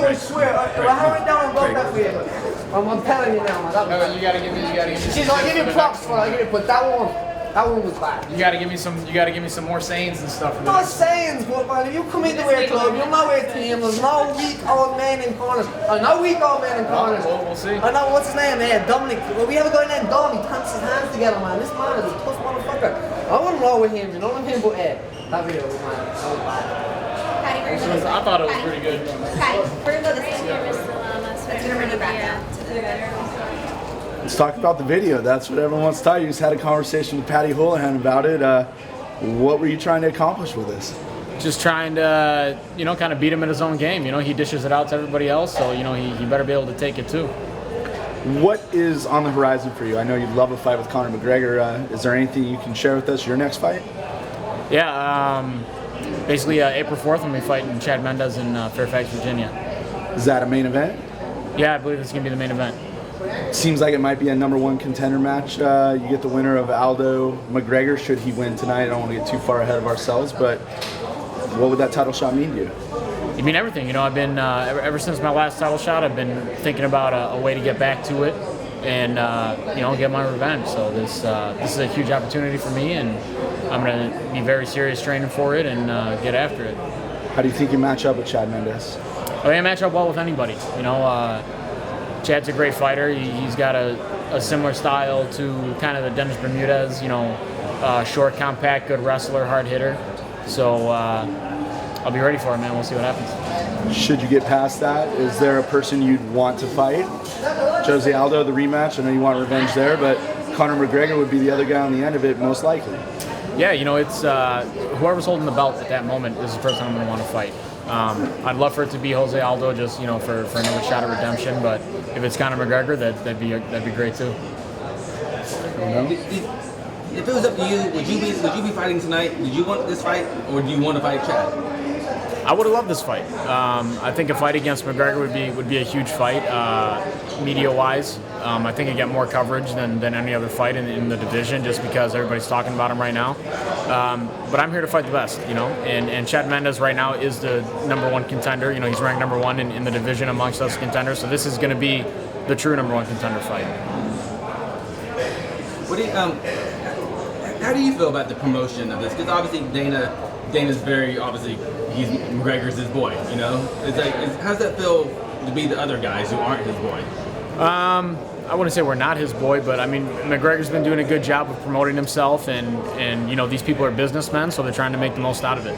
do is swear. If I went down and broke that for you, I'm telling you now, man. That was you gotta give me. She's like, give you props for it, but that one was bad. You gotta give me some more sayings and stuff. For Not sayings, but man, if you come into our club, you'll know our team. There's no weak old men in corners. No weak old men in corners. We'll see. I know what's his name, Dominic. Well, we have a guy named Dom. He taps his hands together, man. This man is a tough motherfucker. I wouldn't roll with him. You know what I mean? But that video was so bad. I thought it was pretty good. Patty, we're gonna go this way. Mr. Lamas, what's your background to the veterans? Let's talk about the video. That's what everyone wants to talk. You just had a conversation with Patty Houlihan about it. What were you trying to accomplish with this? Just trying to, kind of beat him in his own game. He dishes it out to everybody else, so, he better be able to take it too. What is on the horizon for you? I know you'd love a fight with Conor McGregor. Is there anything you can share with us, your next fight? Yeah, basically April 4th when we fight in Chad Mendes in Fairfax, Virginia. Is that a main event? Yeah, I believe it's going to be the main event. Seems like it might be a #1 contender match. You get the winner of Aldo McGregor should he win tonight. I don't want to get too far ahead of ourselves, but what would that title shot mean to you? It mean everything. I've been ever since my last title shot, I've been thinking about a way to get back to it and get my revenge. So this is a huge opportunity for me, and I'm going to be very serious training for it and get after it. How do you think you match up with Chad Mendes? I match up well with anybody. Chad's a great fighter. He's got a similar style to kind of the Dennis Bermudez, short, compact, good wrestler, hard hitter. So I'll be ready for it, man. We'll see what happens. Should you get past that, is there a person you'd want to fight? Jose Aldo, the rematch. I know you want revenge there, but Conor McGregor would be the other guy on the end of it, most likely. Yeah, it's whoever's holding the belt at that moment is the person I'm going to want to fight. I'd love for it to be Jose Aldo, just for another shot at redemption. But if it's Conor McGregor, that'd be great too. If it was up to you, would you be fighting tonight? Did you want this fight, or do you want to fight Chad? I would have loved this fight. I think a fight against McGregor would be a huge fight, media-wise. I think it'd get more coverage than any other fight in the division, just because everybody's talking about him right now. But I'm here to fight the best, and Chad Mendes right now is the #1 contender. He's ranked #1 in the division amongst us contenders. So this is going to be the true #1 contender fight. How do you feel about the promotion of this? Because obviously Dana's very obviously McGregor's his boy. It's like how's that feel to be the other guys who aren't his boy? I wouldn't say we're not his boy, but I mean McGregor's been doing a good job of promoting himself, and these people are businessmen, so they're trying to make the most out of it.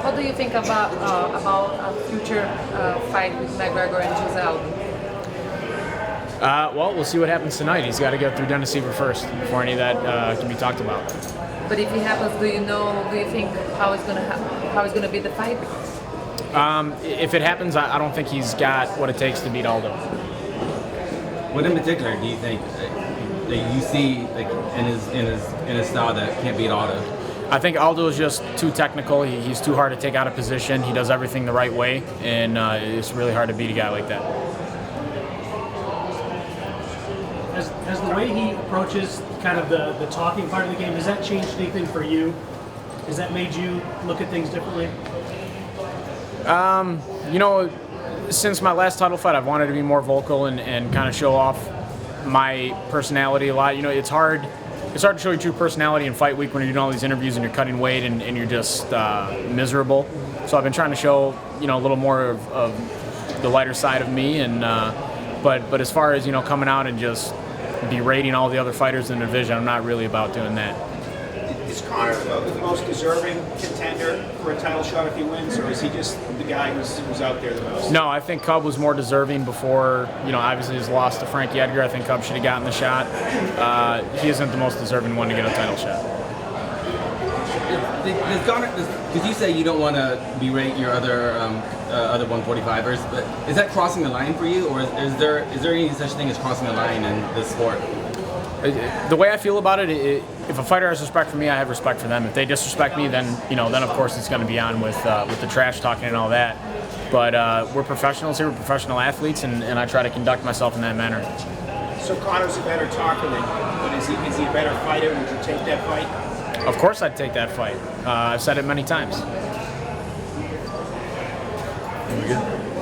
What do you think about a future fight with McGregor and Jose Aldo? Well, we'll see what happens tonight. He's got to get through Dennis Siver first before any of that can be talked about. But if it happens, do you think how it's gonna be the fight? If it happens, I don't think he's got what it takes to beat Aldo. What in particular do you think that you see in his style that can't beat Aldo? I think Aldo is just too technical. He's too hard to take out of position. He does everything the right way, and it's really hard to beat a guy like that. Has the way he approaches kind of the talking part of the game, has that changed anything for you? Has that made you look at things differently? Since my last title fight, I've wanted to be more vocal and kind of show off my personality a lot. It's hard to show your true personality in fight week when you're doing all these interviews and you're cutting weight and you're just miserable. So I've been trying to show, a little more of the lighter side of me. And but as far as, coming out and just berating all the other fighters in the division, I'm not really about doing that. Is Conor the most deserving contender for a title shot if he wins, or is he just the guy who's out there the most? No, I think Cub was more deserving before, obviously his loss to Frankie Edgar. I think Cub should have gotten the shot. He isn't the most deserving one to get a title shot. Because you say you don't want to berate your other 145ers, but is that crossing the line for you, or is there any such thing as crossing the line in this sport? The way I feel about it, if a fighter has respect for me, I have respect for them. If they disrespect me, then of course it's going to be on with the trash talking and all that. But we're professionals here, we're professional athletes, and I try to conduct myself in that manner. So Conor's a better talker than you, but is he a better fighter? Would you take that fight? Of course I'd take that fight. I've said it many times. We good?